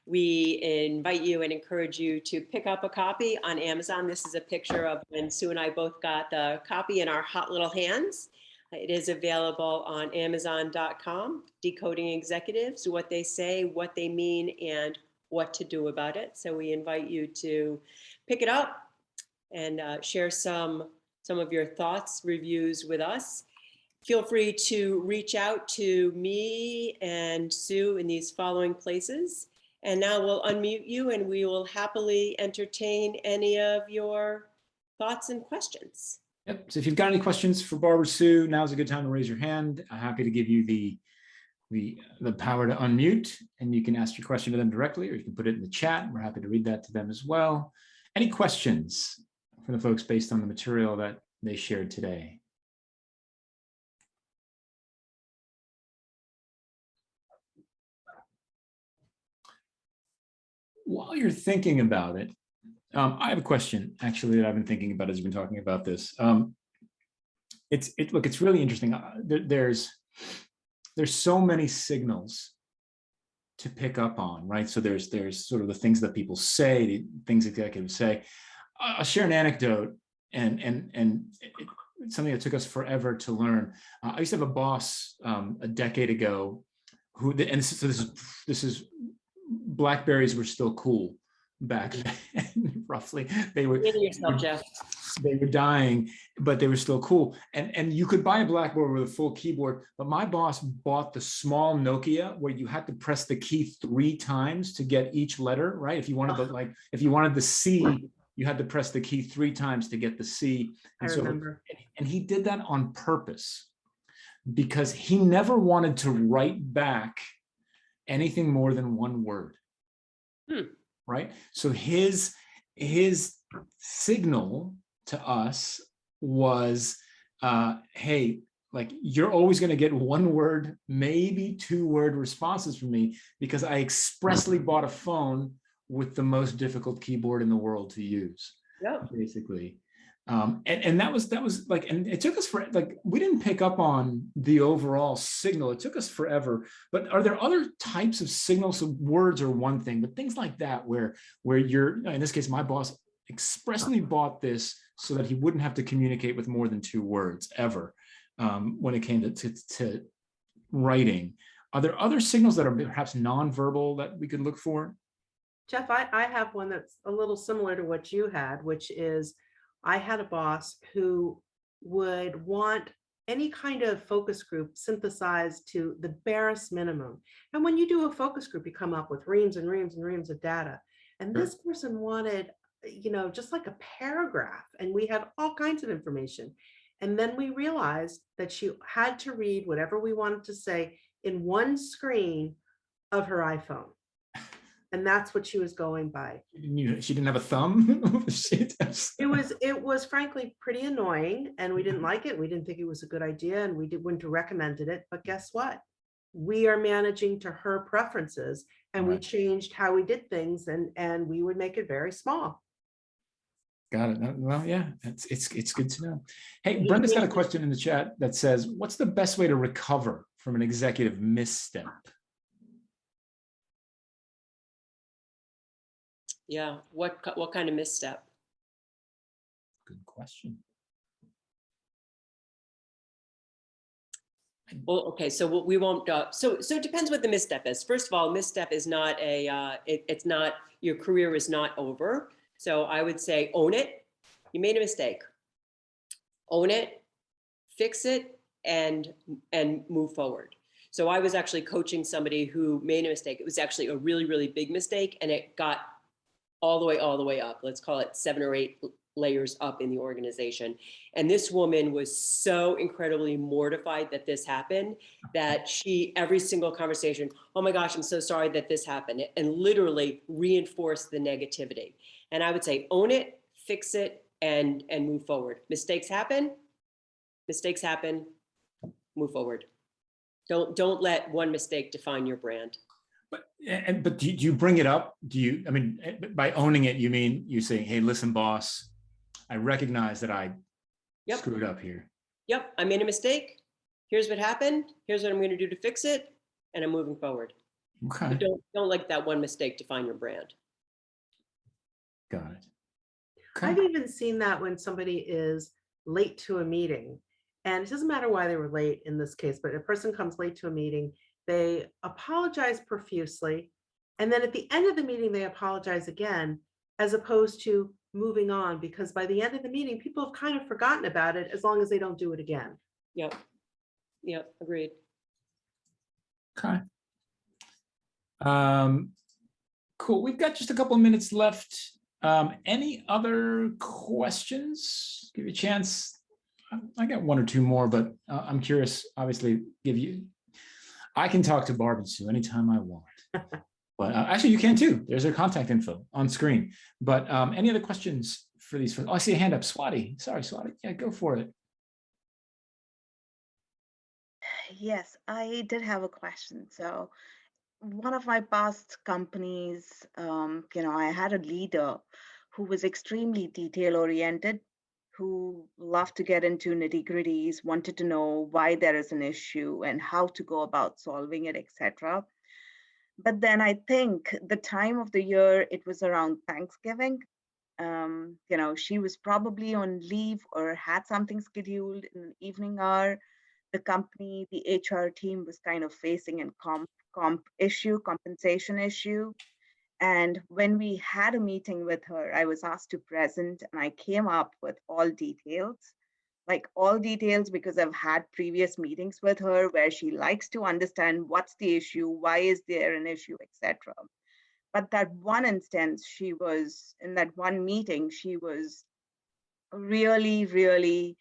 We invite you and encourage you to pick up a copy on Amazon. This is a picture of when Sue and I both got the copy in our hot little hands. It is available on Amazon.com, Decoding Executives, what they say, what they mean, and what to do about it. So we invite you to pick it up and share some of your thoughts, reviews with us. Feel free to reach out to me and Sue in these following places. And now we'll unmute you and we will happily entertain any of your thoughts and questions. Yep. So if you've got any questions for Barb or Sue, now's a good time to raise your hand. I'm happy to give you the the power to unmute, and you can ask your question to them directly, or you can put it in the chat. We're happy to read that to them as well. Any questions for the folks based on the material that they shared today? While you're thinking about it, I have a question actually that I've been thinking about as we've been talking about this. Look, it's really interesting. There's so many signals to pick up on, right? So there's sort of the things that people say, the things executives say. I'll share an anecdote, and it's something that took us forever to learn. I used to have a boss a decade ago who, and so this is BlackBerries were still cool back then, roughly. They were yourself, Jeff. They were dying, but they were still cool. And you could buy a BlackBerry with a full keyboard, but my boss bought the small Nokia where you had to press the key 3 times to get each letter, right? If you wanted if you wanted the C, you had to press the key 3 times to get the C. And I remember. And he did that on purpose because he never wanted to write back anything more than 1 word. Right? So his signal to us was, hey, like, you're always going to get 1 word, maybe 2 word responses from me because I expressly bought a phone with the most difficult keyboard in the world to use. Yeah, basically. And that was like, and it took us for, like, we didn't pick up on the overall signal. It took us forever. But are there other types of signals? So words are one thing, but things like that where you're, in this case, my boss expressly bought this so that he wouldn't have to communicate with more than 2 words ever when it came to writing. Are there other signals that are perhaps nonverbal that we could look for? Jeff, I have one that's a little similar to what you had, which is I had a boss who would want any kind of focus group synthesized to the barest minimum. And when you do a focus group, you come up with reams and reams and reams of data. And this person wanted, just like a paragraph, and we had all kinds of information. And then we realized that she had to read whatever we wanted to say in 1 screen of her iPhone. And that's what she was going by. She didn't have a thumb? It was frankly pretty annoying, and we didn't like it. We didn't think it was a good idea, and we wouldn't have recommended it. But guess what? We are managing to her preferences, and we changed how we did things, and we would make it very small. Got it. Well, yeah, it's good to know. Hey, Brenda's got a question in the chat that says, what's the best way to recover from an executive misstep? Yeah, what kind of misstep? Good question. Well, okay, so we won't. So it depends what the misstep is. First of all, misstep is not a. It's not, your career is not over. So I would say own it. You made a mistake. Own it, fix it, and move forward. So I was actually coaching somebody who made a mistake. It was actually a really, really big mistake, and it got all the way up. Let's call it 7 or 8 layers up in the organization. And this woman was so incredibly mortified that this happened that she, every single conversation, oh my gosh, I'm so sorry that this happened, and literally reinforced the negativity. And I would say, own it, fix it, and move forward. Mistakes happen, move forward. Don't let one mistake define your brand. But do you bring it up? I mean, by owning it, you mean you say, hey, listen, boss, I recognize that I screwed up here. Yep, I made a mistake. Here's what happened. Here's what I'm going to do to fix it, and I'm moving forward. Okay. But don't let that one mistake define your brand. Got it. Okay. I've even seen that when somebody is late to a meeting, and it doesn't matter why they were late in this case, but a person comes late to a meeting, they apologize profusely, and then at the end of the meeting, they apologize again, as opposed to moving on, because by the end of the meeting, people have kind of forgotten about it as long as they don't do it again. Yep. Agreed. Okay. Cool. We've got just a couple of minutes left. Any other questions? Give you a chance. I got 1 or 2 more, but I'm curious, obviously, I can talk to Barb and Sue anytime I want. But actually, you can too. There's their contact info on screen. But any other questions for these folks? Oh, I see a hand up. Swati. Sorry, Swati. Yeah, go for it. Yes, I did have a question. So one of my past companies, I had a leader who was extremely detail oriented, who loved to get into nitty gritties, wanted to know why there is an issue and how to go about solving it, etc. But then I think the time of the year, it was around Thanksgiving. She was probably on leave or had something scheduled in an evening hour. The company, the HR team was kind of facing a compensation issue. And when we had a meeting with her, I was asked to present and I came up with all details, because I've had previous meetings with her where she likes to understand what's the issue, why is there an issue, etc. But that one instance, in that one meeting, she was really, really,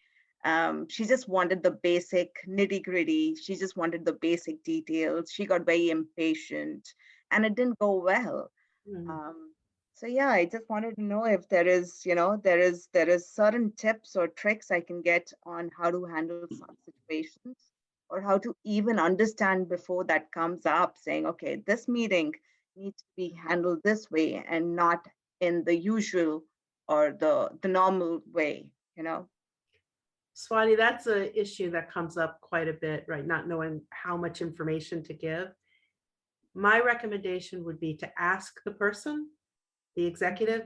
she just wanted the basic nitty gritty. She just wanted the basic details. She got very impatient and it didn't go well. So yeah, I just wanted to know if there is certain tips or tricks I can get on how to handle such situations, or how to even understand before that comes up, saying, okay, this meeting needs to be handled this way and not in the usual or the normal way, Swati, that's an issue that comes up quite a bit, right? Not knowing how much information to give. My recommendation would be to ask the person, the executive,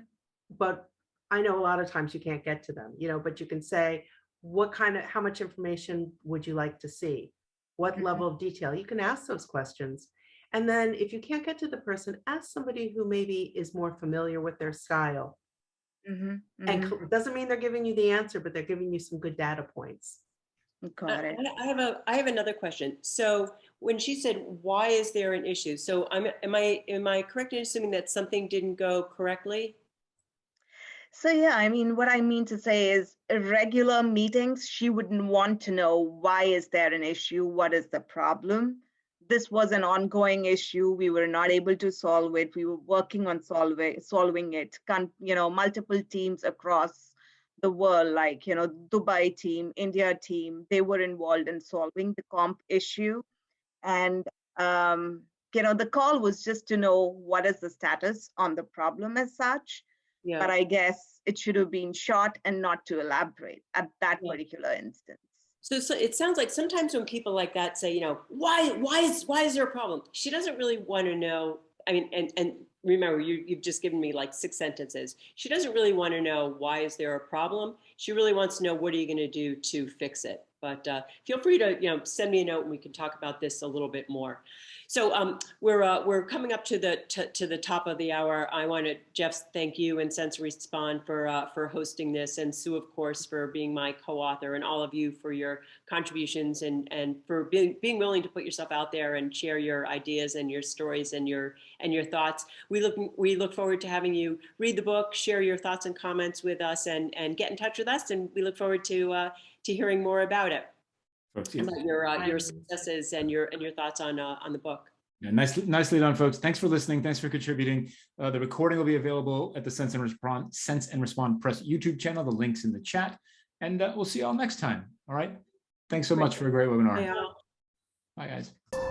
but I know a lot of times you can't get to them, but you can say, how much information would you like to see? What level of detail? You can ask those questions. And then if you can't get to the person, ask somebody who maybe is more familiar with their style. And doesn't mean they're giving you the answer, but they're giving you some good data points. Got it. I have another question. So when she said, "Why is there an issue?" So am I correct in assuming that something didn't go correctly? So yeah, what I mean to say is regular meetings, she wouldn't want to know why is there an issue, what is the problem. This was an ongoing issue. We were not able to solve it. We were working on solving it. Multiple teams across the world, like Dubai team, India team, they were involved in solving the comp issue. And the call was just to know what is the status on the problem as such. Yeah. But I guess it should have been short and not to elaborate at that particular instance. So it sounds like sometimes when people like that say, why is there a problem? She doesn't really want to know. And remember, you've just given me like 6 sentences. She doesn't really want to know why is there a problem. She really wants to know, what are you going to do to fix it? But feel free to send me a note and we can talk about this a little bit more. So we're coming up to the top of the hour. I want to, Jeff, thank you and Sense Respond for hosting this, and Sue, of course, for being my co-author, and all of you for your contributions and for being willing to put yourself out there and share your ideas and your stories and your thoughts. We look forward to having you read the book, share your thoughts and comments with us, and get in touch with us. And we look forward to hearing more about it. About your successes and your thoughts on the book. Yeah, nicely done, folks. Thanks for listening. Thanks for contributing. The recording will be available at the Sense and Respond Press YouTube channel. The link's in the chat, and we'll see you all next time. All right. Thanks so much for a great webinar. Bye, Bye, guys.